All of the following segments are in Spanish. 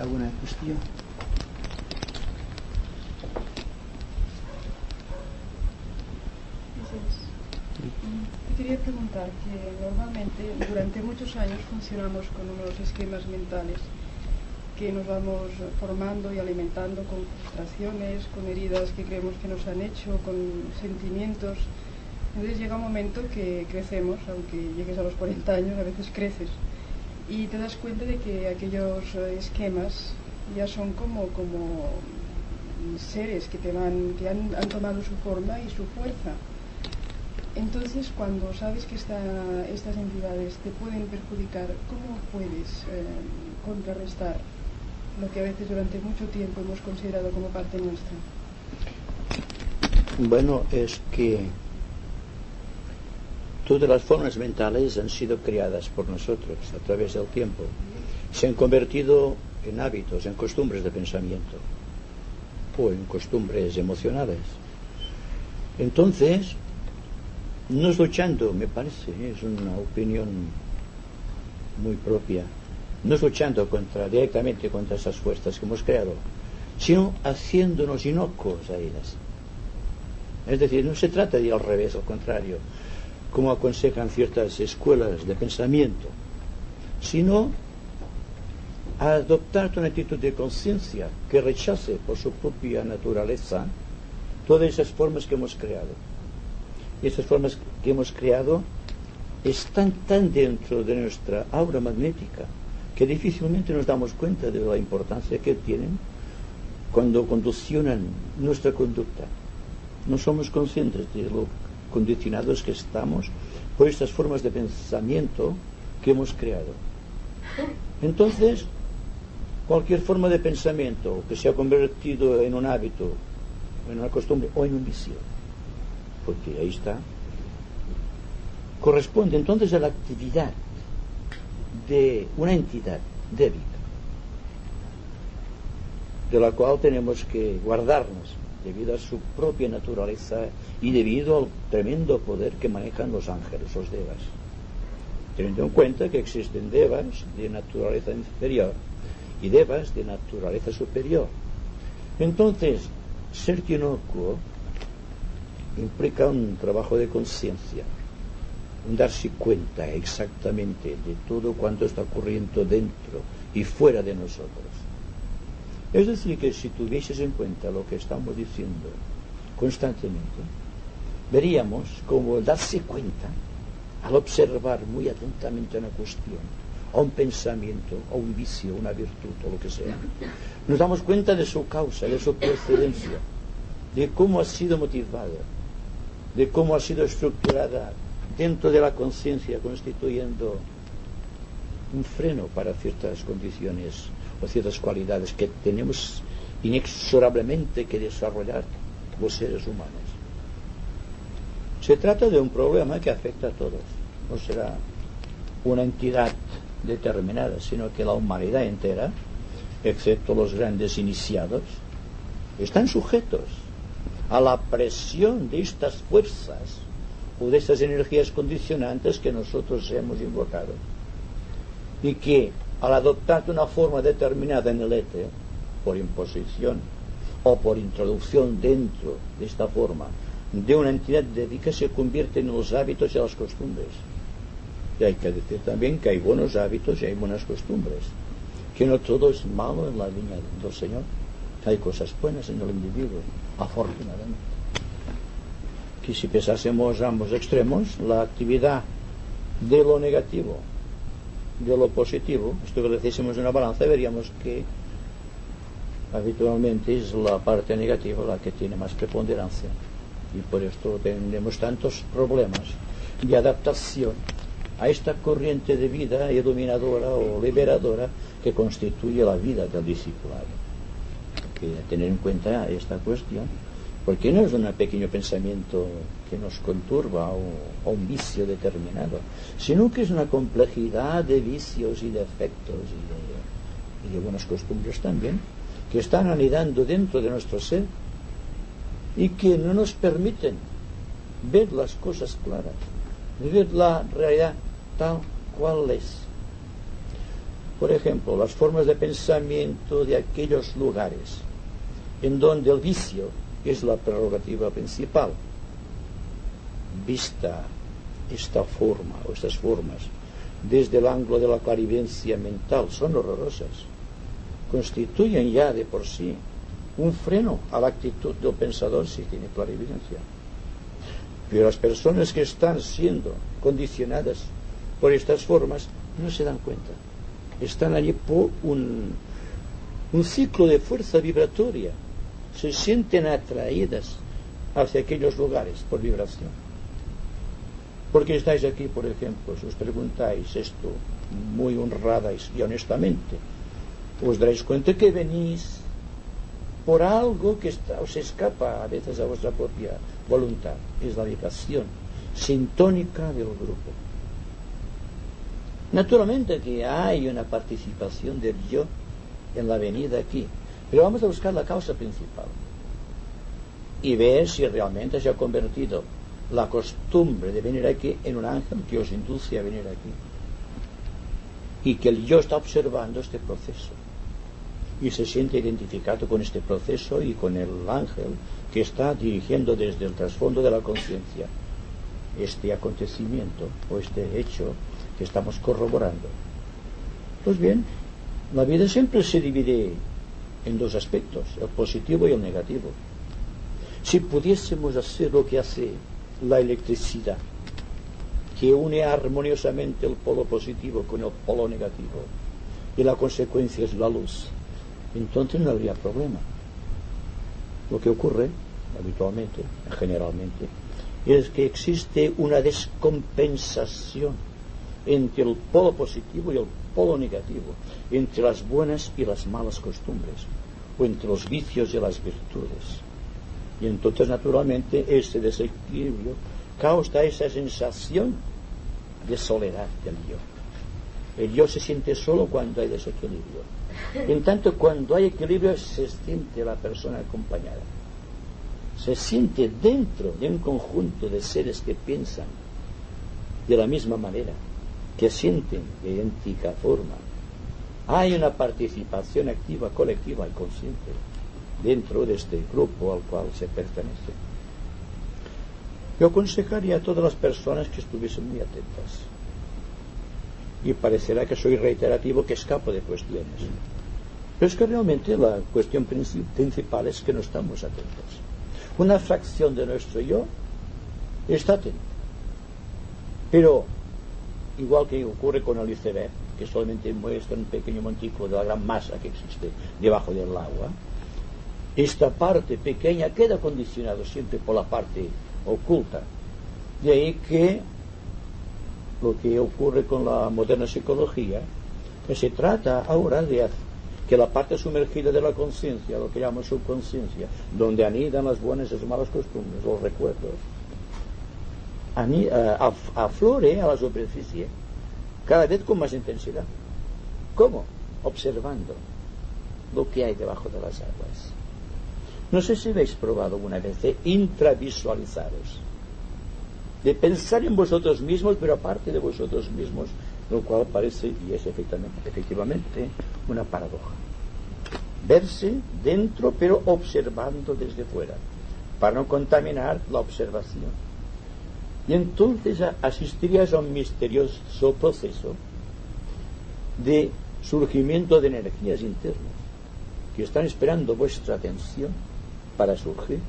alguna cuestión. Te quería preguntar que normalmente durante muchos años funcionamos con unos esquemas mentales que nos vamos formando y alimentando con frustraciones, con heridas que creemos que nos han hecho, con sentimientos. Entonces llega un momento que crecemos, aunque llegues a los 40 años, a veces creces, y te das cuenta de que aquellos esquemas ya son como seres que han tomado su forma y su fuerza. Entonces, cuando sabes que estas entidades te pueden perjudicar, ¿cómo puedes contrarrestar lo que a veces durante mucho tiempo hemos considerado como parte nuestra? Bueno, es que todas las formas mentales han sido creadas por nosotros a través del tiempo. Se han convertido en hábitos, en costumbres de pensamiento o en costumbres emocionales. Entonces, no es luchando, me parece, es una opinión muy propia, no es luchando directamente contra esas fuerzas que hemos creado, sino haciéndonos inocuos a ellas. Es decir, no se trata de ir al revés, al contrario, como aconsejan ciertas escuelas de pensamiento, sino a adoptar una actitud de conciencia que rechace por su propia naturaleza todas esas formas que hemos creado. Y esas formas que hemos creado están tan dentro de nuestra aura magnética que difícilmente nos damos cuenta de la importancia que tienen cuando condicionan nuestra conducta. No somos conscientes de lo condicionados que estamos por estas formas de pensamiento que hemos creado. Entonces, cualquier forma de pensamiento que se ha convertido en un hábito, en una costumbre o en un vicio, porque ahí está, corresponde entonces a la actividad de una entidad débil, de la cual tenemos que guardarnos debido a su propia naturaleza y debido al tremendo poder que manejan los ángeles, los devas, teniendo en cuenta que existen devas de naturaleza inferior y devas de naturaleza superior. Entonces, ser inocuo implica un trabajo de conciencia, un darse cuenta exactamente de todo cuanto está ocurriendo dentro y fuera de nosotros. Es decir, que si tuvieses en cuenta lo que estamos diciendo constantemente, veríamos como darse cuenta, al observar muy atentamente una cuestión, o un pensamiento, o un vicio, una virtud, o lo que sea, nos damos cuenta de su causa, de su procedencia, de cómo ha sido motivada, de cómo ha sido estructurada dentro de la conciencia, constituyendo un freno para ciertas condiciones o ciertas cualidades que tenemos inexorablemente que desarrollar los seres humanos. Se trata de un problema que afecta a todos. No será una entidad determinada, sino que la humanidad entera, excepto los grandes iniciados, están sujetos a la presión de estas fuerzas o de estas energías condicionantes que nosotros hemos invocado, y que al adoptar una forma determinada en el éter, por imposición o por introducción dentro de esta forma de una entidad dédica, se convierten en los hábitos y las costumbres. Y hay que decir también que hay buenos hábitos y hay buenas costumbres, que no todo es malo en la viña del Señor, que hay cosas buenas en el individuo, afortunadamente. Que si pesásemos ambos extremos, la actividad de lo negativo, de lo positivo, esto que decíamos en una balanza, veríamos que habitualmente es la parte negativa la que tiene más preponderancia, y por esto tenemos tantos problemas de adaptación a esta corriente de vida iluminadora o liberadora que constituye la vida del discipulado. Hay que tener en cuenta esta cuestión, porque no es un pequeño pensamiento que nos conturba o un vicio determinado, sino que es una complejidad de vicios y de efectos y de buenas costumbres también, que están anidando dentro de nuestro ser y que no nos permiten ver las cosas claras, ver la realidad tal cual es. por ejemplo, las formas de pensamiento de aquellos lugares en donde el vicio es la prerrogativa principal. Vista esta forma o estas formas desde el ángulo de la clarividencia mental, son horrorosas. Constituyen ya de por sí un freno a la actitud del pensador si tiene clarividencia. Pero las personas que están siendo condicionadas por estas formas no se dan cuenta. Están allí por un ciclo de fuerza vibratoria. Se sienten atraídas hacia aquellos lugares por vibración. Porque estáis aquí, por ejemplo, si os preguntáis esto muy honrada y honestamente, os daréis cuenta que venís por algo que os escapa a veces a vuestra propia voluntad. Es la vibración sintónica del grupo. Naturalmente que hay una participación del yo en la venida aquí, pero vamos a buscar la causa principal y ver si realmente se ha convertido la costumbre de venir aquí en un ángel que os induce a venir aquí, y que el yo está observando este proceso y se siente identificado con este proceso y con el ángel que está dirigiendo desde el trasfondo de la conciencia este acontecimiento o este hecho que estamos corroborando. Pues bien, la vida siempre se divide en dos aspectos, el positivo y el negativo. Si pudiésemos hacer lo que hace la electricidad, que une armoniosamente el polo positivo con el polo negativo, y la consecuencia es la luz, entonces no habría problema. Lo que ocurre habitualmente, generalmente, es que existe una descompensación entre el polo positivo y el polo negativo, entre las buenas y las malas costumbres, o entre los vicios y las virtudes. Y entonces, naturalmente, ese desequilibrio causa esa sensación de soledad del yo. El yo se siente solo cuando hay desequilibrio. En tanto, cuando hay equilibrio, se siente la persona acompañada. Se siente dentro de un conjunto de seres que piensan de la misma manera, que sienten de idéntica forma. Hay una participación activa, colectiva y consciente dentro de este grupo al cual se pertenece. Yo aconsejaría a todas las personas que estuviesen muy atentas. Y parecerá que soy reiterativo, que escapo de cuestiones. Pero es que realmente la cuestión principal es que no estamos atentos. Una fracción de nuestro yo está atento. Pero, igual que ocurre con el iceberg, que solamente muestra un pequeño montículo de la gran masa que existe debajo del agua, esta parte pequeña queda condicionada siempre por la parte oculta. De ahí que lo que ocurre con la moderna psicología, que se trata ahora de que la parte sumergida de la conciencia, lo que llamamos subconsciencia, donde anidan las buenas y las malas costumbres, los recuerdos, aflore a la superficie cada vez con más intensidad. ¿Cómo? Observando lo que hay debajo de las aguas. No sé si habéis probado alguna vez de intravisualizaros, de pensar en vosotros mismos, pero aparte de vosotros mismos, lo cual parece, y es efectivamente, una paradoja. Verse dentro, pero observando desde fuera, para no contaminar la observación. Y entonces asistirías a un misterioso proceso de surgimiento de energías internas que están esperando vuestra atención para surgir,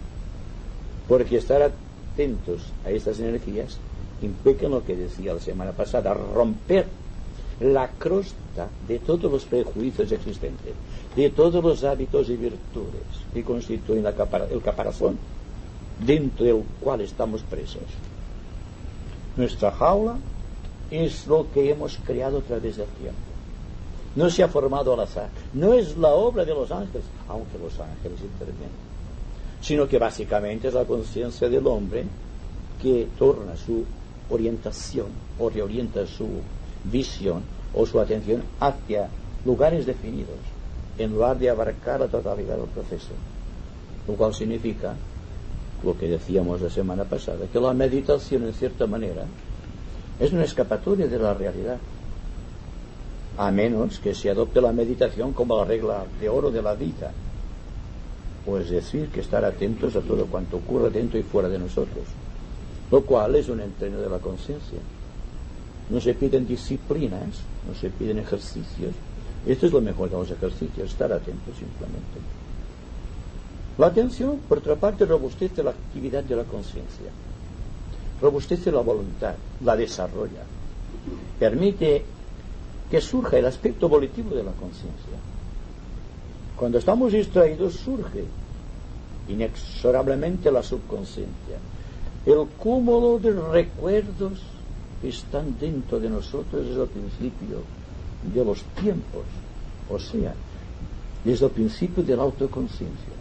porque estar atentos a estas energías implica lo que decía la semana pasada, romper la crosta de todos los prejuicios existentes, de todos los hábitos y virtudes que constituyen el caparazón dentro del cual estamos presos. Nuestra jaula es lo que hemos creado a través del tiempo. No se ha formado al azar. No es la obra de los ángeles, aunque los ángeles intervienen, sino que básicamente es la conciencia del hombre que torna su orientación o reorienta su visión o su atención hacia lugares definidos en lugar de abarcar la totalidad del proceso, lo cual significa lo que decíamos la semana pasada, que la meditación en cierta manera es una escapatoria de la realidad. a menos que se adopte la meditación como la regla de oro de la vida, o es decir, que estar atentos a todo cuanto ocurre dentro y fuera de nosotros, lo cual es un entreno de la conciencia. No se piden disciplinas, no se piden ejercicios. Esto es lo mejor de los ejercicios, estar atentos simplemente. La atención, por otra parte, robustece la actividad de la conciencia, robustece la voluntad, la desarrolla, permite que surja el aspecto volitivo de la conciencia. Cuando estamos distraídos surge inexorablemente la subconsciencia, el cúmulo de recuerdos que están dentro de nosotros desde el principio de los tiempos, o sea, desde el principio de la autoconciencia,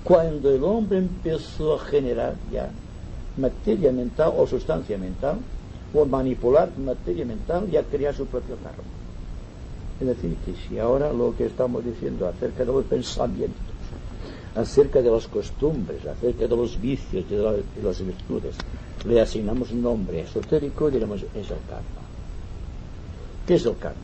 cuando el hombre empezó a generar ya materia mental o sustancia mental, o manipular materia mental y a crear su propio karma. Es decir, que si ahora lo que estamos diciendo acerca de los pensamientos, acerca de las costumbres, acerca de los vicios y de las virtudes, le asignamos un nombre esotérico, diremos, es el karma. ¿Qué es el karma?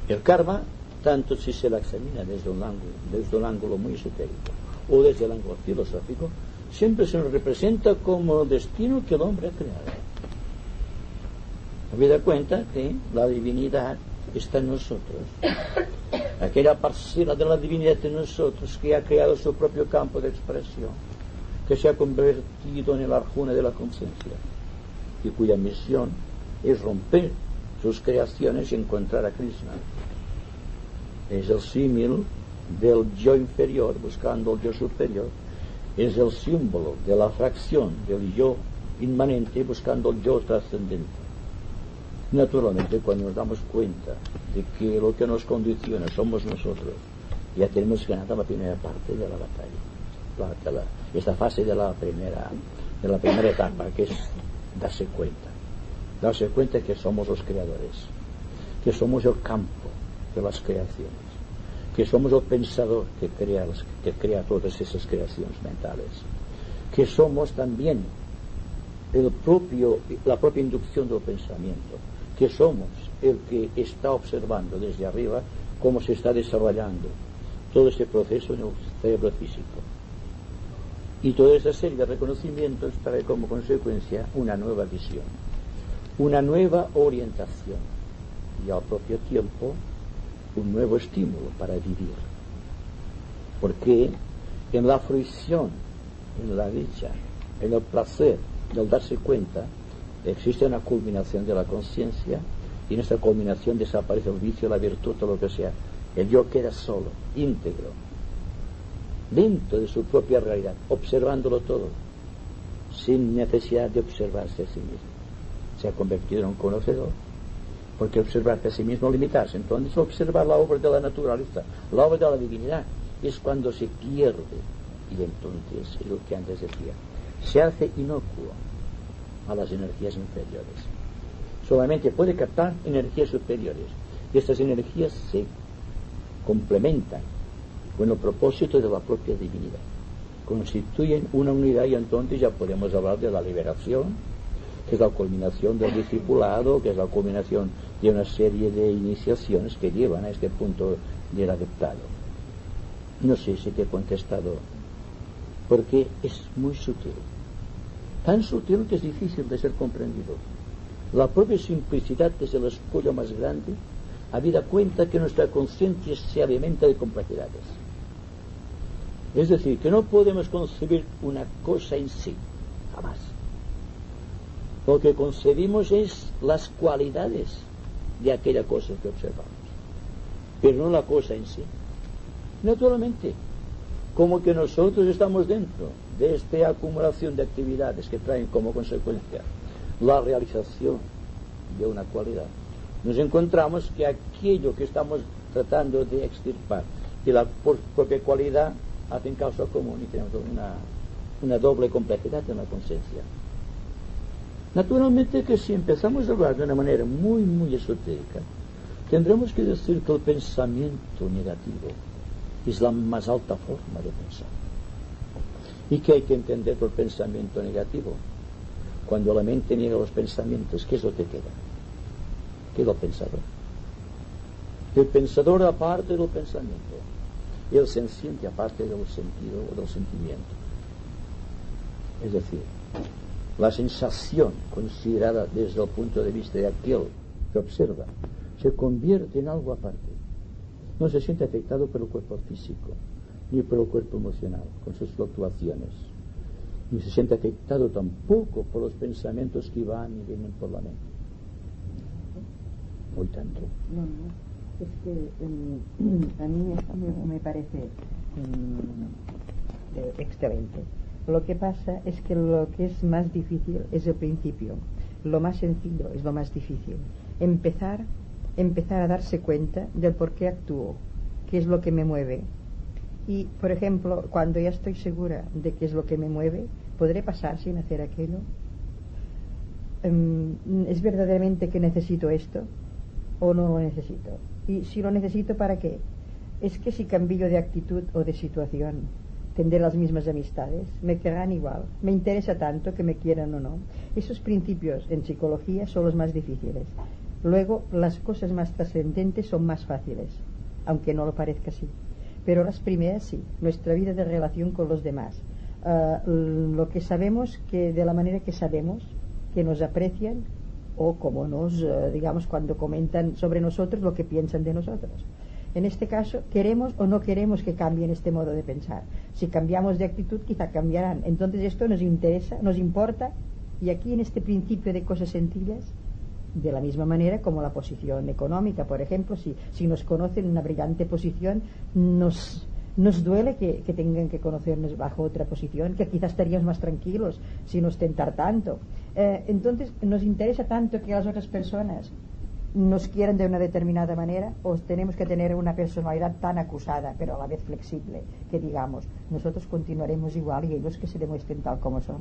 El karma, tanto si se la examina desde un ángulo muy esotérico o desde el ángulo filosófico, siempre se nos representa como destino que el hombre ha creado. Habida cuenta que la divinidad está en nosotros, aquella parcela de la divinidad en nosotros que ha creado su propio campo de expresión, que se ha convertido en el arjuna de la conciencia y cuya misión es romper sus creaciones y encontrar a Krishna. Es el símil del yo inferior buscando el yo superior, es el símbolo de la fracción del yo inmanente buscando el yo trascendente. Naturalmente, cuando nos damos cuenta de que lo que nos condiciona somos nosotros, ya tenemos ganada la primera parte de la batalla, esta fase de la primera etapa, que es darse cuenta que somos los creadores, que somos el campo de las creaciones, que somos el pensador que crea todas esas creaciones mentales, que somos también la propia inducción del pensamiento, que somos el que está observando desde arriba cómo se está desarrollando todo ese proceso en el cerebro físico. Y toda esa serie de reconocimientos trae como consecuencia una nueva visión, una nueva orientación y al propio tiempo un nuevo estímulo para vivir. Porque en la fruición, en la dicha, en el placer del darse cuenta, existe una culminación de la conciencia y en esta culminación desaparece el vicio, la virtud o lo que sea. El yo queda solo, íntegro, dentro de su propia realidad, observándolo todo, sin necesidad de observarse a sí mismo. Se ha convertido en un conocedor, porque observarse a sí mismo limitarse. Entonces, observar la obra de la naturaleza, la obra de la divinidad, es cuando se pierde. Y entonces, es lo que antes decía, se hace inocuo a las energías inferiores. Solamente puede captar energías superiores. Y estas energías se complementan con el propósito de la propia divinidad. Constituyen una unidad y entonces ya podemos hablar de la liberación, que es la culminación del discipulado, que es la culminación de una serie de iniciaciones que llevan a este punto del adeptado. No sé si te he contestado, porque es muy sutil. Tan sutil que es difícil de ser comprendido. La propia simplicidad es el escollo más grande, habida cuenta que nuestra conciencia se alimenta de complejidades. Es decir, que no podemos concebir una cosa en sí, jamás. Lo que concebimos es las cualidades de aquella cosa que observamos, pero no la cosa en sí. Naturalmente, como que nosotros estamos dentro de esta acumulación de actividades que traen como consecuencia la realización de una cualidad, nos encontramos que aquello que estamos tratando de extirpar y la propia cualidad hacen causa común y tenemos una doble complejidad en la conciencia. Naturalmente que si empezamos a hablar de una manera muy, muy esotérica, tendremos que decir que el pensamiento negativo es la más alta forma de pensar. ¿Y qué hay que entender por pensamiento negativo? Cuando la mente niega los pensamientos, ¿qué es lo que queda? Queda el pensador. El pensador aparte del pensamiento, el senciente aparte del sentido o del sentimiento. Es decir, la sensación considerada desde el punto de vista de aquel que observa se convierte en algo aparte. No se siente afectado por el cuerpo físico ni por el cuerpo emocional con sus fluctuaciones, ni se siente afectado tampoco por los pensamientos que van y vienen por la mente. Muy tanto. No, es que a mí esto me parece excelente. Lo que pasa es que lo que es más difícil es el principio. Lo más sencillo es lo más difícil. Empezar a darse cuenta del por qué actúo, qué es lo que me mueve. Y, por ejemplo, cuando ya estoy segura de qué es lo que me mueve, ¿podré pasar sin hacer aquello? ¿Es verdaderamente que necesito esto o no lo necesito? Y si lo necesito, ¿para qué? Es que si cambio de actitud o de situación, tendré las mismas amistades, me querrán igual, me interesa tanto que me quieran o no. Esos principios en psicología son los más difíciles. Luego, las cosas más trascendentes son más fáciles, aunque no lo parezca así. Pero las primeras sí, nuestra vida de relación con los demás, lo que sabemos, que de la manera que sabemos, que nos aprecian, o como nos, digamos, cuando comentan sobre nosotros lo que piensan de nosotros. En este caso, queremos o no queremos que cambien este modo de pensar. Si cambiamos de actitud, quizá cambiarán. Entonces esto nos interesa, nos importa, y aquí en este principio de cosas sencillas, de la misma manera como la posición económica, por ejemplo, si nos conocen en una brillante posición, nos duele que tengan que conocernos bajo otra posición, que quizás estaríamos más tranquilos sin ostentar tanto. Entonces nos interesa tanto que las otras personas nos quieran de una determinada manera, o tenemos que tener una personalidad tan acusada pero a la vez flexible que digamos, nosotros continuaremos igual y ellos que se demuestren tal como son.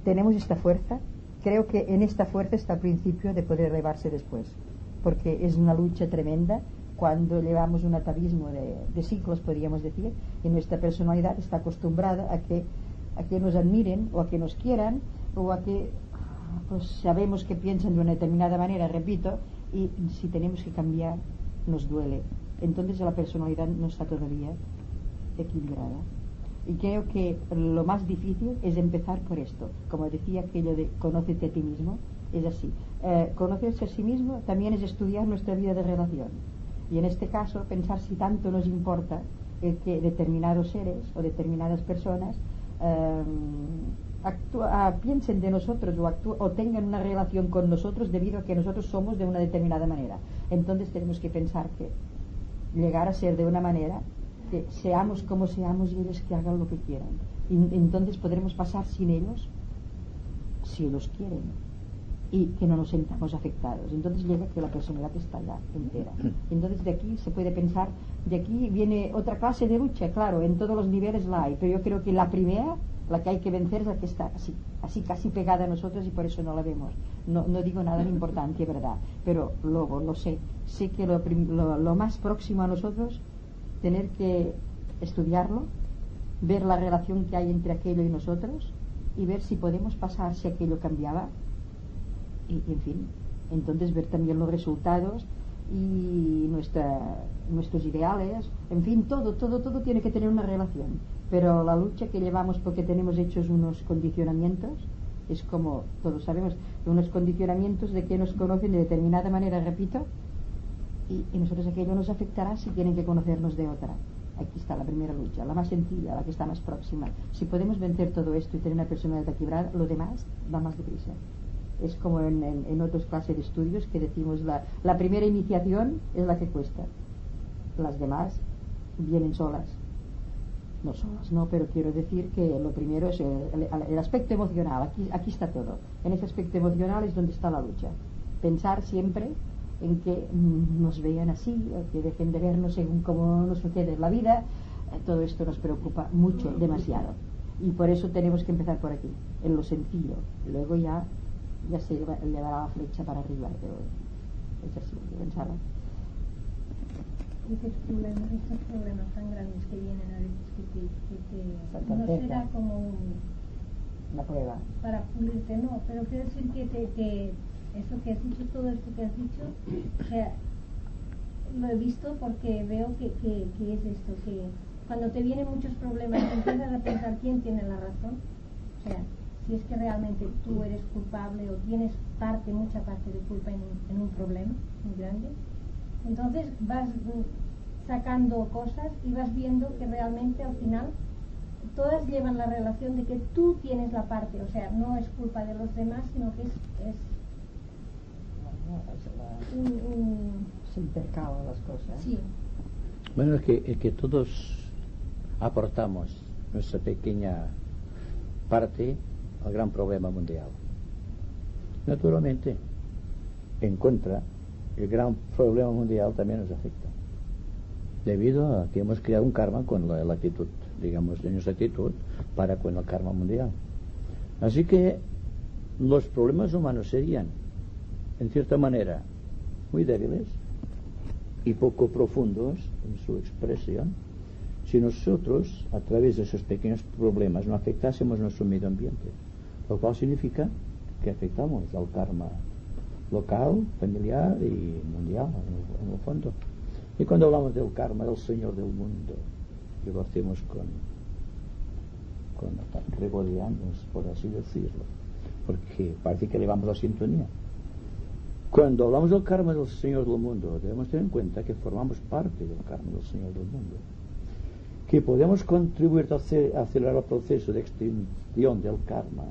Tenemos esta fuerza. Creo que en esta fuerza está el principio de poder elevarse después, porque es una lucha tremenda cuando llevamos un atavismo de siglos, podríamos decir, y nuestra personalidad está acostumbrada a que nos admiren o a que nos quieran o a que pues sabemos que piensan de una determinada manera, repito, y si tenemos que cambiar nos duele. Entonces la personalidad no está todavía equilibrada. Y creo que lo más difícil es empezar por esto. Como decía aquello de conócete a ti mismo, es así. Conocerse a sí mismo también es estudiar nuestra vida de relación. Y en este caso, pensar si tanto nos importa el que determinados seres o determinadas personas piensen de nosotros o tengan una relación con nosotros debido a que nosotros somos de una determinada manera. Entonces tenemos que pensar que llegar a ser de una manera, que seamos como seamos y ellos que hagan lo que quieran, y entonces podremos pasar sin ellos si los quieren y que no nos sentamos afectados. Entonces llega que la personalidad está ya entera. Entonces de aquí se puede pensar, de aquí viene otra clase de lucha, claro, en todos los niveles la hay, pero yo creo que la primera, la que hay que vencer, es la que está así casi pegada a nosotros y por eso no la vemos. No digo nada de importancia, ¿verdad? Pero luego lo sé que lo más próximo a nosotros, tener que estudiarlo, ver la relación que hay entre aquello y nosotros y ver si podemos pasar si aquello cambiaba y en fin, entonces ver también los resultados y nuestros ideales, en fin, todo tiene que tener una relación, pero la lucha que llevamos porque tenemos hechos unos condicionamientos, es como todos sabemos, unos condicionamientos de que nos conocen de determinada manera, repito, y nosotros aquello nos afectará si tienen que conocernos de otra. Aquí está la primera lucha, la más sencilla, la que está más próxima. Si podemos vencer todo esto y tener una personalidad equilibrada, lo demás va más deprisa. Es como en otras clases de estudios que decimos la primera iniciación es la que cuesta, las demás vienen solas. No solas, no, pero quiero decir que lo primero es el aspecto emocional. Aquí está todo. En ese aspecto emocional es donde está la lucha. Pensar siempre en que nos vean así, o que dejen de vernos según cómo nos sucede en la vida. Todo esto nos preocupa mucho, demasiado, y por eso tenemos que empezar por aquí, en lo sencillo. Luego ya se llevará la flecha para arriba, pero es así, hay que pensarlo. Estos problemas tan grandes que vienen a discutir, que no será como una prueba para pulirte, no, pero quiero decir que eso que has dicho, todo esto que has dicho, o sea, lo he visto porque veo que es esto, que cuando te vienen muchos problemas empiezas a pensar quién tiene la razón, o sea, si es que realmente tú eres culpable o tienes mucha parte de culpa en un problema muy grande, entonces vas sacando cosas y vas viendo que realmente al final todas llevan la relación de que tú tienes la parte, o sea, no es culpa de los demás, sino que se intercalan las cosas. Sí. Bueno, es que todos aportamos nuestra pequeña parte al gran problema mundial. Naturalmente, en contra, el gran problema mundial también nos afecta, debido a que hemos creado un karma con la actitud, digamos, de nuestra actitud para con el karma mundial. Así que los problemas humanos serían, en cierta manera, muy débiles y poco profundos en su expresión si nosotros, a través de esos pequeños problemas, no afectásemos nuestro medio ambiente, lo cual significa que afectamos al karma local, familiar y mundial, en el fondo. Y cuando hablamos del karma del Señor del mundo, que lo hacemos con gregorianos, por así decirlo, porque parece que elevamos la sintonía. Cuando hablamos del karma del Señor del mundo, debemos tener en cuenta que formamos parte del karma del Señor del mundo, que podemos contribuir a acelerar el proceso de extinción del karma,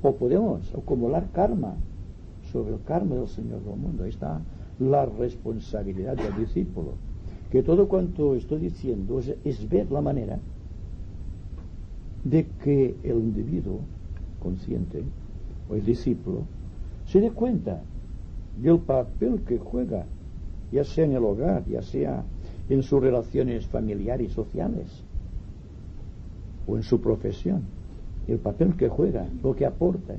o podemos acumular karma sobre el karma del Señor del mundo. Ahí está la responsabilidad del discípulo, que todo cuanto estoy diciendo es ver la manera de que el individuo consciente o el discípulo se dé cuenta del papel que juega, ya sea en el hogar, ya sea en sus relaciones familiares y sociales, o en su profesión, el papel que juega, lo que aporta.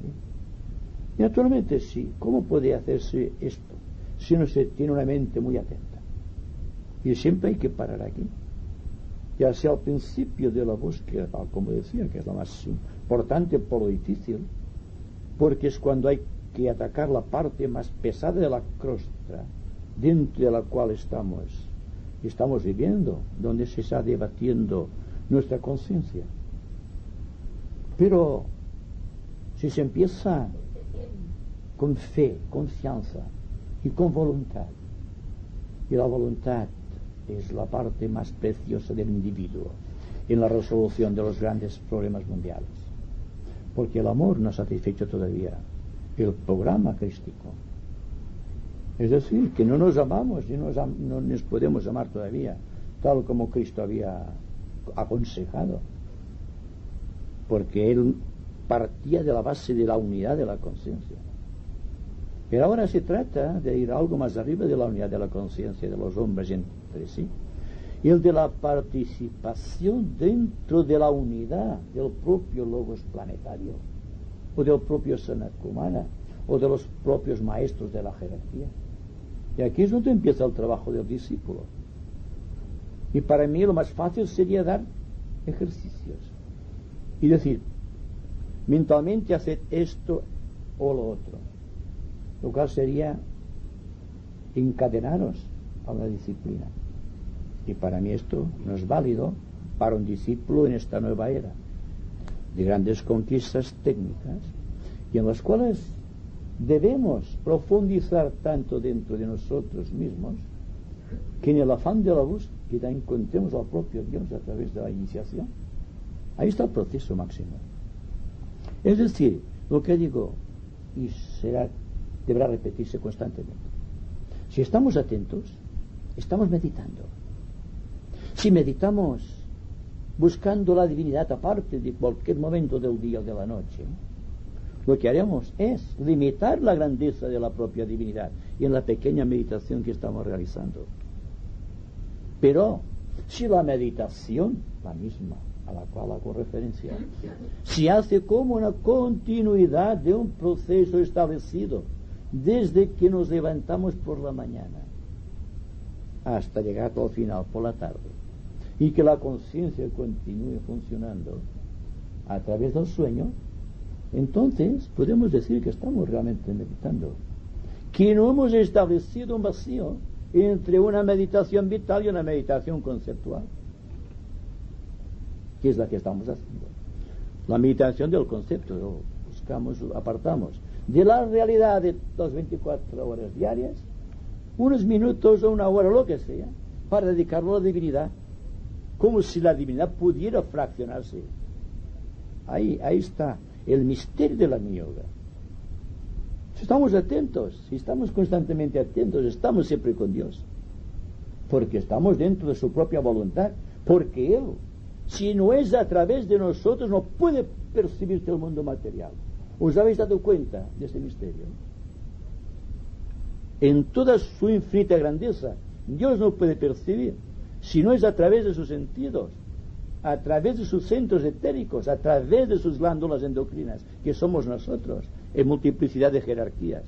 Y naturalmente sí, ¿cómo puede hacerse esto si no se tiene una mente muy atenta? Y siempre hay que parar aquí, ya sea al principio de la búsqueda, como decía, que es lo más importante por lo difícil, porque es cuando hay que atacar la parte más pesada de la crosta, dentro de la cual estamos viviendo, donde se está debatiendo nuestra conciencia. Pero si se empieza con fe, confianza y con voluntad, y la voluntad es la parte más preciosa del individuo en la resolución de los grandes problemas mundiales, porque el amor no ha satisfecho todavía el programa crístico. Es decir, que no nos amamos y no nos podemos amar todavía tal como Cristo había aconsejado, porque Él partía de la base de la unidad de la conciencia. Pero ahora se trata de ir algo más arriba de la unidad de la conciencia de los hombres entre sí, y el de la participación dentro de la unidad del propio logos planetario, o del propio Sanat Kumara, o de los propios maestros de la jerarquía. Y aquí es donde empieza el trabajo del discípulo. Y para mí lo más fácil sería dar ejercicios y decir, mentalmente haced esto o lo otro, lo cual sería encadenaros a una disciplina. Y para mí esto no es válido para un discípulo en esta nueva era de grandes conquistas técnicas, y en las cuales debemos profundizar tanto dentro de nosotros mismos que en el afán de la búsqueda encontremos al propio Dios a través de la iniciación. Ahí está el proceso máximo. Es decir, lo que digo, y deberá repetirse constantemente, si estamos atentos, estamos meditando. Si meditamos buscando la divinidad aparte de cualquier momento del día o de la noche, lo que haremos es limitar la grandeza de la propia divinidad y en la pequeña meditación que estamos realizando. Pero si la meditación, la misma a la cual hago referencia, se hace como una continuidad de un proceso establecido desde que nos levantamos por la mañana hasta llegar al final por la tarde, y que la conciencia continúe funcionando a través del sueño, entonces podemos decir que estamos realmente meditando, que no hemos establecido un vacío, entre una meditación vital y una meditación conceptual, que es la que estamos haciendo. La meditación del concepto, lo buscamos, apartamos de la realidad de las 24 horas diarias unos minutos o una hora, lo que sea, para dedicarlo a la divinidad, como si la divinidad pudiera fraccionarse. Ahí está el misterio de la yoga. Si estamos atentos, si estamos constantemente atentos, estamos siempre con Dios, porque estamos dentro de su propia voluntad, porque Él, si no es a través de nosotros, no puede percibirse el mundo material. ¿Os habéis dado cuenta de este misterio? En toda su infinita grandeza, Dios no puede percibir si no es a través de sus sentidos, a través de sus centros etéricos, a través de sus glándulas endocrinas, que somos nosotros, en multiplicidad de jerarquías.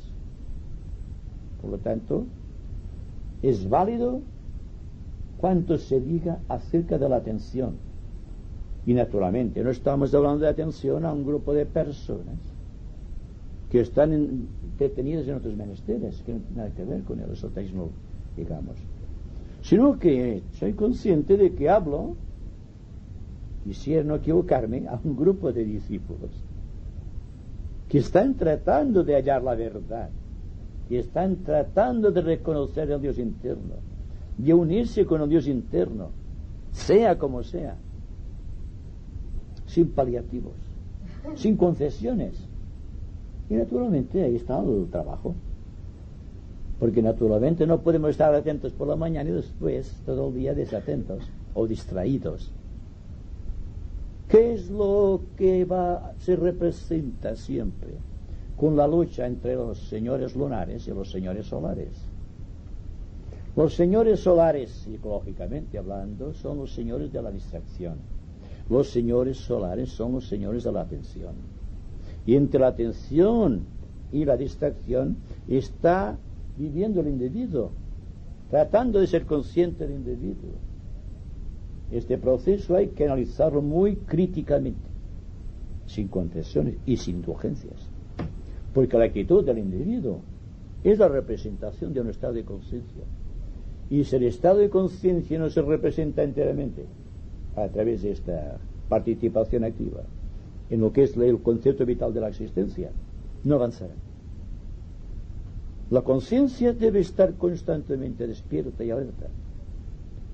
Por lo tanto, es válido cuanto se diga acerca de la atención. Y naturalmente, no estamos hablando de atención a un grupo de personas que están detenidas en otros menesteres, que no tienen nada que ver con el esoterismo, digamos, sino que soy consciente de que hablo, quisiera no equivocarme, a un grupo de discípulos que están tratando de hallar la verdad, que están tratando de reconocer el Dios interno, de unirse con el Dios interno, sea como sea, sin paliativos, sin concesiones. Y naturalmente ahí está el trabajo, porque naturalmente no podemos estar atentos por la mañana y después todo el día desatentos o distraídos. ¿Qué es lo que se representa siempre con la lucha entre los señores lunares y los señores solares? Los señores solares, psicológicamente hablando, son los señores de la distracción. Los señores solares son los señores de la atención. Y entre la atención y la distracción está viviendo el individuo, tratando de ser consciente del individuo. Este proceso hay que analizarlo muy críticamente, sin concesiones y sin indulgencias, porque la actitud del individuo es la representación de un estado de conciencia, y si el estado de conciencia no se representa enteramente a través de esta participación activa en lo que es el concepto vital de la existencia, no avanzará. La conciencia debe estar constantemente despierta y alerta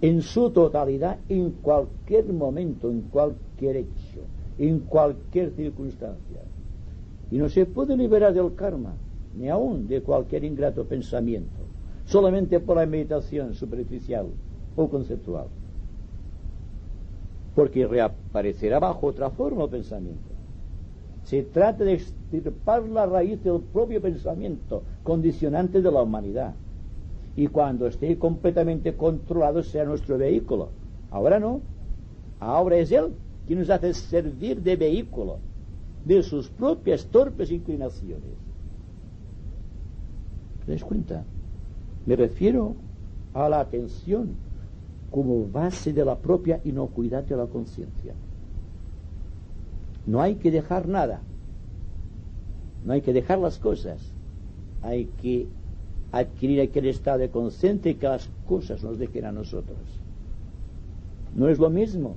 en su totalidad, en cualquier momento, en cualquier hecho, en cualquier circunstancia. Y no se puede liberar del karma, ni aún de cualquier ingrato pensamiento, solamente por la meditación superficial o conceptual, porque reaparecerá bajo otra forma el pensamiento. Se trata de extirpar la raíz del propio pensamiento, condicionante de la humanidad, y cuando esté completamente controlado sea nuestro vehículo. Ahora no, ahora es Él quien nos hace servir de vehículo de sus propias torpes inclinaciones. ¿Te das cuenta? Me refiero a la atención como base de la propia inocuidad de la conciencia. No hay que dejar nada, no hay que dejar las cosas, hay que adquirir aquel estado de conciencia y que las cosas nos dejen a nosotros. No es lo mismo.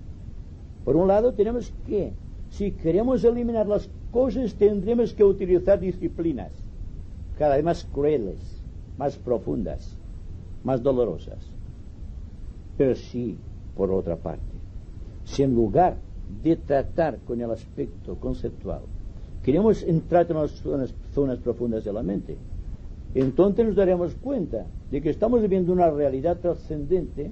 Por un lado tenemos que, si queremos eliminar las cosas, tendremos que utilizar disciplinas cada vez más crueles, más profundas, más dolorosas. Pero sí, por otra parte, si en lugar de tratar con el aspecto conceptual queremos entrar en las zonas profundas de la mente, entonces nos daremos cuenta de que estamos viviendo una realidad trascendente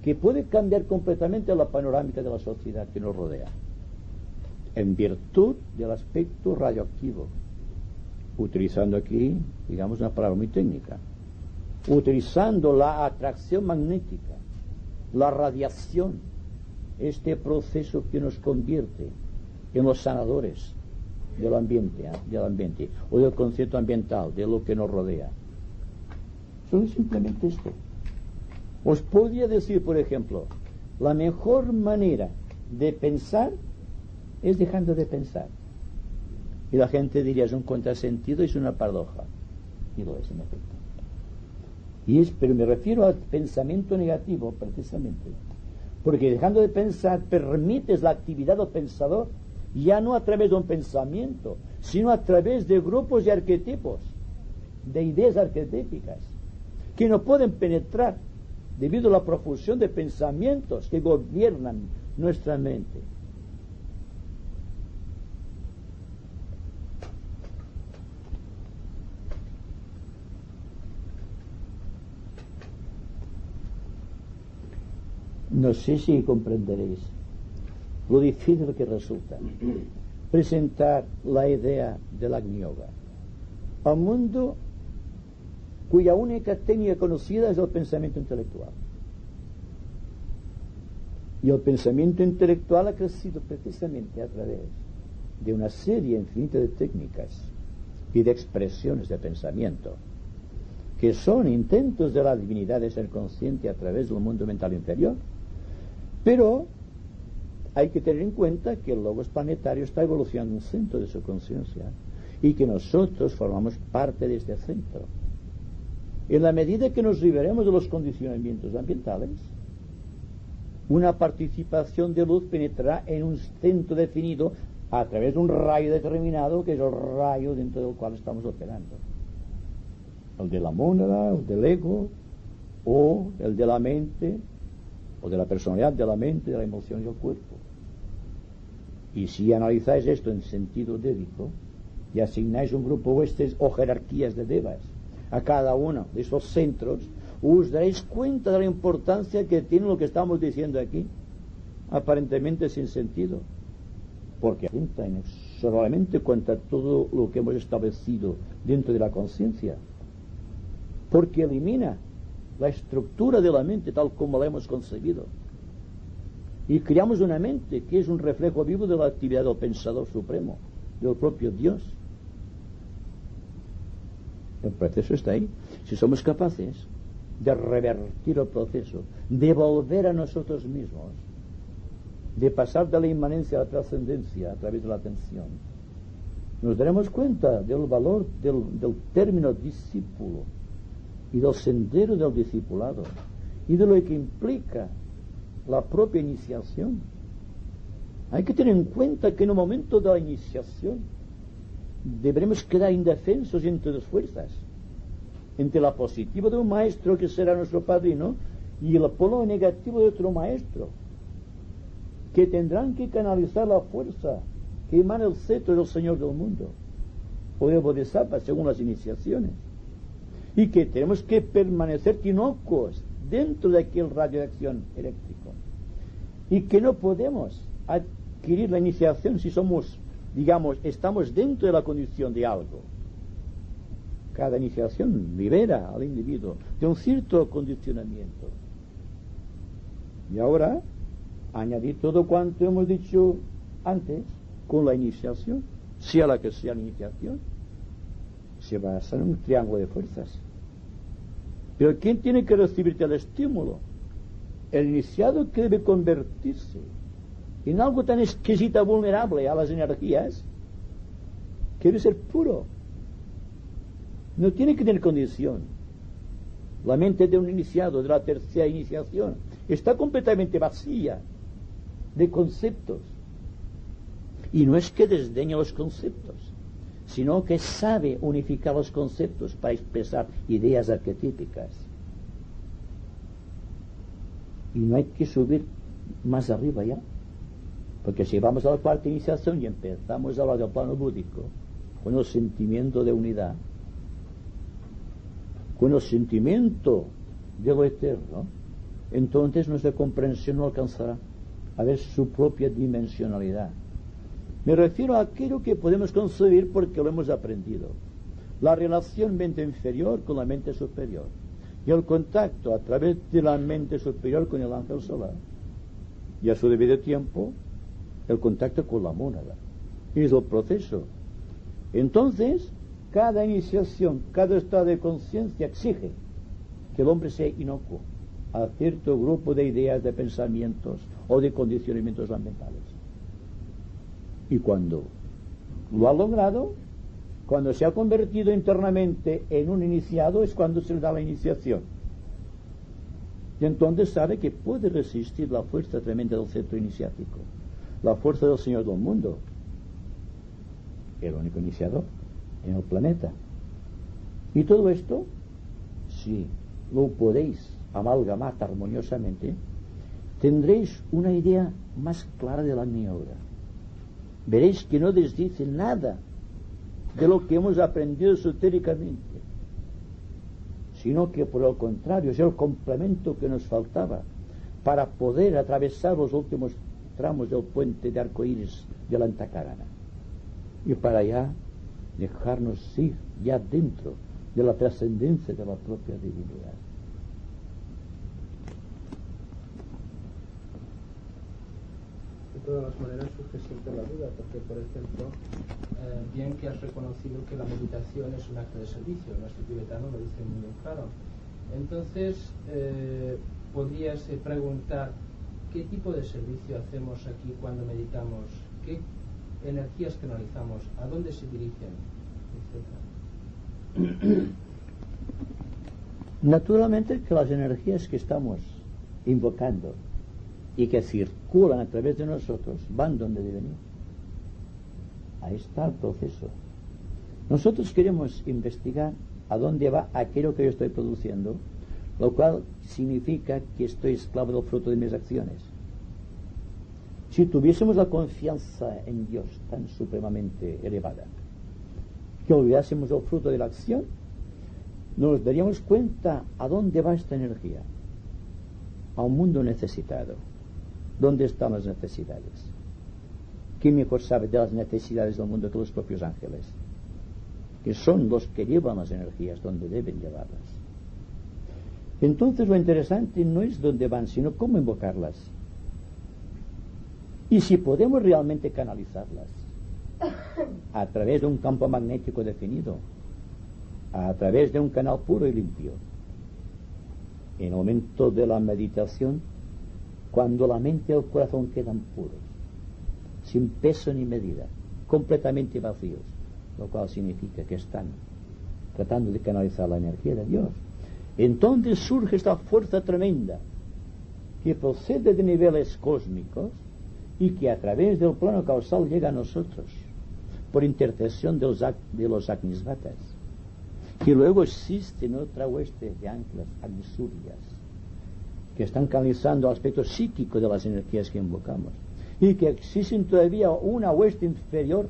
que puede cambiar completamente la panorámica de la sociedad que nos rodea, en virtud del aspecto radioactivo, utilizando aquí, digamos, una palabra muy técnica, utilizando la atracción magnética, la radiación, este proceso que nos convierte en los sanadores del ambiente o del concepto ambiental, de lo que nos rodea. Solo simplemente esto. Os podría decir, por ejemplo, la mejor manera de pensar es dejando de pensar. Y la gente diría, es un contrasentido, es una paradoja. Y lo es, en efecto. Pero me refiero al pensamiento negativo, precisamente. Porque dejando de pensar, permites la actividad del pensador, ya no a través de un pensamiento, sino a través de grupos de arquetipos, de ideas arquetípicas, que no pueden penetrar debido a la profusión de pensamientos que gobiernan nuestra mente. No sé si comprenderéis lo difícil que resulta presentar la idea del Agni Yoga a un mundo cuya única técnica conocida es el pensamiento intelectual. Y el pensamiento intelectual ha crecido precisamente a través de una serie infinita de técnicas y de expresiones de pensamiento, que son intentos de la divinidad de ser consciente a través del mundo mental inferior. Pero hay que tener en cuenta que el logos planetario está evolucionando en un centro de su conciencia y que nosotros formamos parte de este centro. En la medida que nos liberemos de los condicionamientos ambientales, una participación de luz penetrará en un centro definido a través de un rayo determinado, que es el rayo dentro del cual estamos operando. El de la mónada, el del ego, o el de la mente, o de la personalidad, de la mente, de la emoción y el cuerpo. Y si analizáis esto en sentido dédico y asignáis un grupo huestes o jerarquías de devas a cada uno de esos centros, os daréis cuenta de la importancia que tiene lo que estamos diciendo aquí, aparentemente sin sentido, porque atenta inexorablemente contra todo lo que hemos establecido dentro de la conciencia, porque elimina la estructura de la mente tal como la hemos concebido, y creamos una mente que es un reflejo vivo de la actividad del Pensador Supremo, del propio Dios. El proceso está ahí. Si somos capaces de revertir el proceso, de volver a nosotros mismos, de pasar de la inmanencia a la trascendencia a través de la atención, nos daremos cuenta del valor del término discípulo y del sendero del discipulado y de lo que implica la propia iniciación. Hay que tener en cuenta que en el momento de la iniciación deberemos quedar indefensos entre dos fuerzas, entre la positiva de un maestro que será nuestro padrino y el polo negativo de otro maestro, que tendrán que canalizar la fuerza que emana el cetro del Señor del mundo, o de Bodhisattva según las iniciaciones, y que tenemos que permanecer inocuos dentro de aquel radio de acción eléctrico, y que no podemos adquirir la iniciación si somos, digamos, estamos dentro de la condición de algo. Cada iniciación libera al individuo de un cierto condicionamiento. Y ahora, añadir todo cuanto hemos dicho antes con la iniciación, sea la que sea la iniciación, se basa en un triángulo de fuerzas. Pero ¿quién tiene que recibirte el estímulo? El iniciado, que debe convertirse en algo tan exquisita, vulnerable a las energías, que debe ser puro. No tiene que tener condición. La mente de un iniciado, de la tercera iniciación, está completamente vacía de conceptos. Y no es que desdeñe los conceptos, sino que sabe unificar los conceptos para expresar ideas arquetípicas. Y no hay que subir más arriba ya, porque si vamos a la cuarta iniciación y empezamos a hablar del plano búdico, con el sentimiento de unidad, con el sentimiento de lo eterno, entonces nuestra comprensión no alcanzará a ver su propia dimensionalidad. Me refiero a aquello que podemos concebir porque lo hemos aprendido, la relación mente inferior con la mente superior, y el contacto a través de la mente superior con el ángel solar, y a su debido tiempo el contacto con la mónada. Es el proceso. Entonces, cada iniciación, cada estado de conciencia exige que el hombre sea inocuo a cierto grupo de ideas, de pensamientos o de condicionamientos ambientales. Y cuando lo ha logrado, cuando se ha convertido internamente en un iniciado, es cuando se le da la iniciación. Y entonces sabe que puede resistir la fuerza tremenda del centro iniciático, la fuerza del Señor del mundo, el único iniciador en el planeta. Y todo esto, si lo podéis amalgamar armoniosamente, tendréis una idea más clara de la maniobra. Veréis que no desdice nada de lo que hemos aprendido esotéricamente, sino que por el contrario es el complemento que nos faltaba para poder atravesar los últimos tramos del puente de arcoíris de la Antacarana, y para ya dejarnos ir ya dentro de la trascendencia de la propia divinidad. De todas las maneras surge siempre la duda, porque por ejemplo, bien que has reconocido que la meditación es un acto de servicio, nuestro tibetano lo dice muy bien claro. Entonces, podrías preguntar qué tipo de servicio hacemos aquí cuando meditamos, qué energías canalizamos, a dónde se dirigen, etcétera. Naturalmente que las energías que estamos invocando y que circulan a través de nosotros van donde deben ir. Ahí está el proceso. Nosotros queremos investigar a dónde va aquello que yo estoy produciendo, lo cual significa que estoy esclavo del fruto de mis acciones. Si tuviésemos la confianza en Dios tan supremamente elevada que olvidásemos el fruto de la acción, nos daríamos cuenta a dónde va esta energía. A un mundo necesitado. ¿Dónde están las necesidades? ¿Quién mejor sabe de las necesidades del mundo que los propios ángeles? Que son los que llevan las energías donde deben llevarlas. Entonces lo interesante no es dónde van, sino cómo invocarlas. Y si podemos realmente canalizarlas a través de un campo magnético definido, a través de un canal puro y limpio. En el momento de la meditación, cuando la mente y el corazón quedan puros, sin peso ni medida, completamente vacíos, lo cual significa que están tratando de canalizar la energía de Dios, entonces surge esta fuerza tremenda que procede de niveles cósmicos y que a través del plano causal llega a nosotros por intercesión de los Agnisvatas, que luego existen otra hueste de ángeles Agnisurias que están canalizando el aspecto psíquico de las energías que invocamos, y que existen todavía una hueste inferior,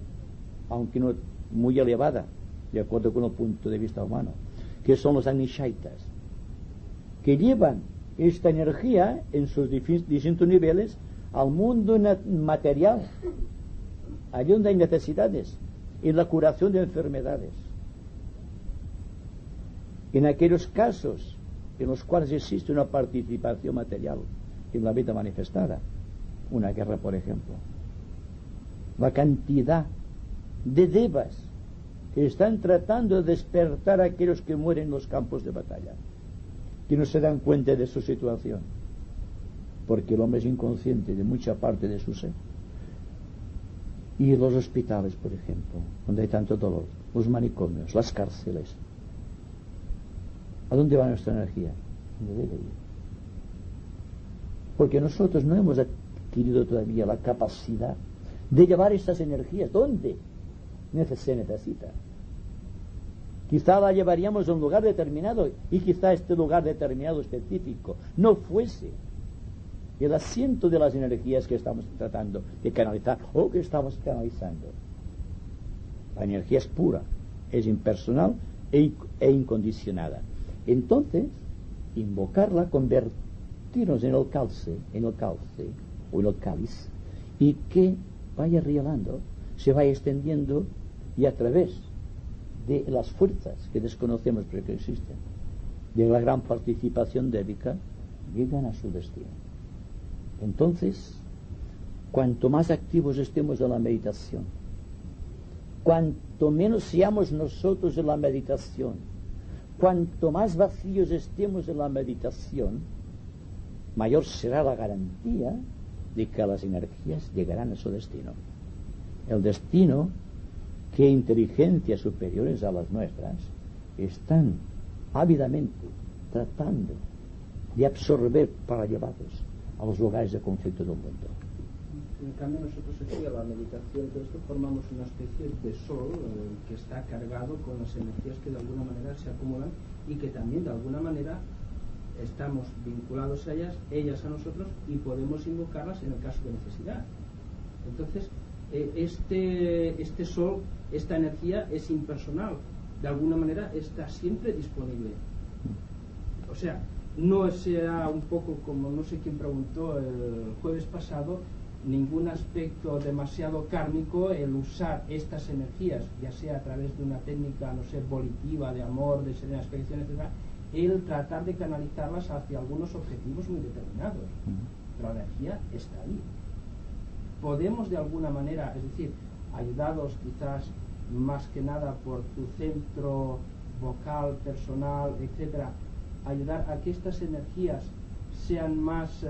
aunque no muy elevada de acuerdo con el punto de vista humano, que son los Agnishaitas, que llevan esta energía en sus distintos niveles al mundo material, allí donde hay necesidades, en la curación de enfermedades, en aquellos casos en los cuales existe una participación material en la vida manifestada, una guerra por ejemplo, la cantidad de devas que están tratando de despertar a aquellos que mueren en los campos de batalla, que no se dan cuenta de su situación, porque el hombre es inconsciente de mucha parte de su ser. Y los hospitales, por ejemplo, donde hay tanto dolor, los manicomios, las cárceles, ¿a dónde va nuestra energía? ¿Dónde debe ir? Porque nosotros no hemos adquirido todavía la capacidad de llevar estas energías donde se necesita. Quizá la llevaríamos a un lugar determinado, y quizá este lugar determinado específico no fuese el asiento de las energías que estamos tratando de canalizar o que estamos canalizando. La energía es pura, es impersonal e incondicionada. Entonces, invocarla, convertirnos en el cauce o en el cáliz, y que vaya rielando, se vaya extendiendo, y a través de las fuerzas que desconocemos pero que existen, de la gran participación débica, llegan a su destino. Entonces, cuanto más activos estemos en la meditación, cuanto menos seamos nosotros en la meditación, cuanto más vacíos estemos en la meditación, mayor será la garantía de que las energías llegarán a su destino. El destino que inteligencias superiores a las nuestras están ávidamente tratando de absorber para llevarlos a los lugares de conflicto del mundo. En cambio nosotros aquí a la meditación de esto formamos una especie de sol que está cargado con las energías que de alguna manera se acumulan y que también de alguna manera estamos vinculados a ellas a nosotros y podemos invocarlas en el caso de necesidad. Entonces este sol, esta energía es impersonal, de alguna manera está siempre disponible. O sea, no sea un poco como no sé quién preguntó el jueves pasado, ningún aspecto demasiado kármico el usar estas energías, ya sea a través de una técnica, no sé, volitiva, de amor, de serena expedición, etc., el tratar de canalizarlas hacia algunos objetivos muy determinados. Pero la energía está ahí. Podemos de alguna manera, es decir, ayudados quizás más que nada por tu centro vocal, personal, etcétera, ayudar a que estas energías sean más,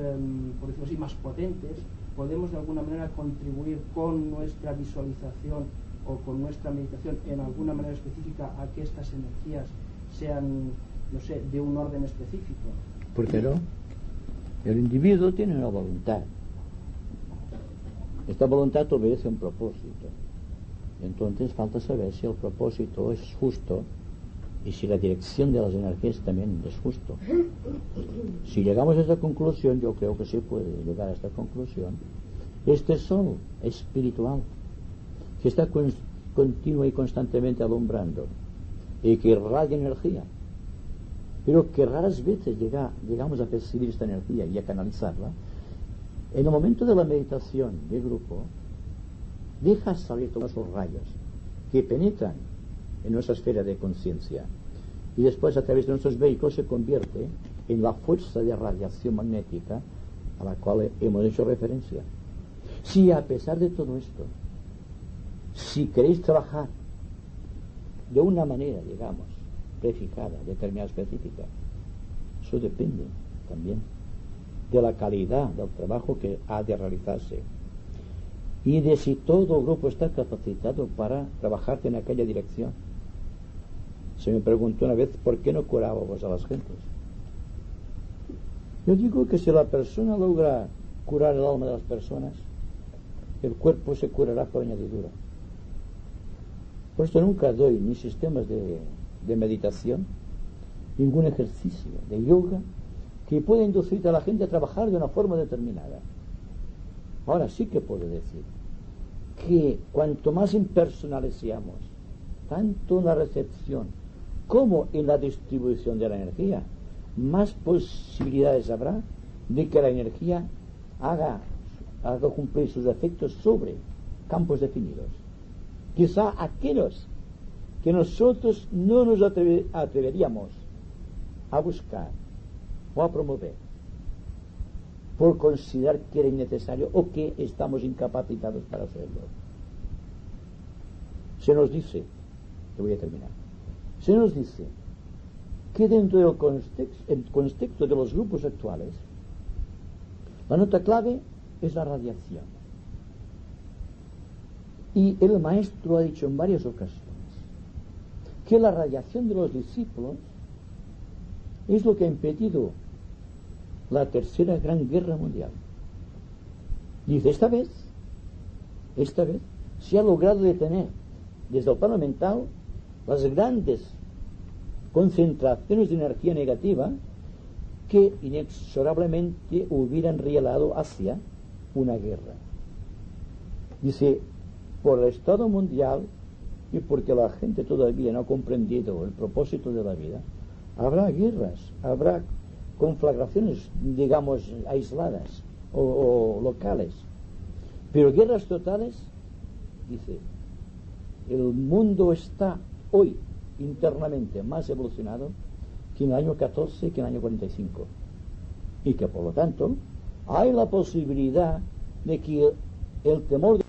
por decirlo así, más potentes. Podemos de alguna manera contribuir con nuestra visualización o con nuestra meditación en alguna manera específica a que estas energías sean, no sé, de un orden específico. ¿Por qué no? El individuo tiene una voluntad. Esta voluntad obedece a un propósito. Entonces falta saber si el propósito es justo y si la dirección de las energías también es justo. Si llegamos a esta conclusión, yo creo que sí puede llegar a esta conclusión, este sol espiritual que está continua y constantemente alumbrando y que irradia energía, pero que raras veces llegamos a percibir esta energía y a canalizarla, en el momento de la meditación de grupo deja salir todos esos rayos que penetran en nuestra esfera de conciencia y después a través de nuestros vehículos se convierte en la fuerza de radiación magnética a la cual hemos hecho referencia. Si a pesar de todo esto, si queréis trabajar de una manera, digamos, prefijada, determinada, específica, eso depende también de la calidad del trabajo que ha de realizarse y de si todo el grupo está capacitado para trabajar en aquella dirección. Se me preguntó una vez por qué no curábamos a las gentes. Yo digo que si la persona logra curar el alma de las personas, el cuerpo se curará por añadidura. Por esto nunca doy ni sistemas de meditación, ningún ejercicio de yoga que pueda inducir a la gente a trabajar de una forma determinada. Ahora sí que puedo decir que cuanto más impersonales seamos, tanto en la recepción como en la distribución de la energía, más posibilidades habrá de que la energía haga cumplir sus efectos sobre campos definidos. Quizá aquellos que nosotros no nos atreveríamos a buscar o a promover por considerar que era innecesario o que estamos incapacitados para hacerlo. Se nos dice, te voy a terminar, se nos dice que dentro del contexto de los grupos actuales la nota clave es la radiación. Y el maestro ha dicho en varias ocasiones que la radiación de los discípulos es lo que ha impedido la tercera gran guerra mundial. Dice, esta vez se ha logrado detener desde el plano mental las grandes concentraciones de energía negativa que inexorablemente hubieran rielado hacia una guerra. Dice, por el estado mundial y porque la gente todavía no ha comprendido el propósito de la vida, habrá guerras, habrá conflagraciones, digamos, aisladas o locales, pero guerras totales, dice, el mundo está hoy internamente más evolucionado que en el año 14, que en el año 45, y que por lo tanto hay la posibilidad de que el temor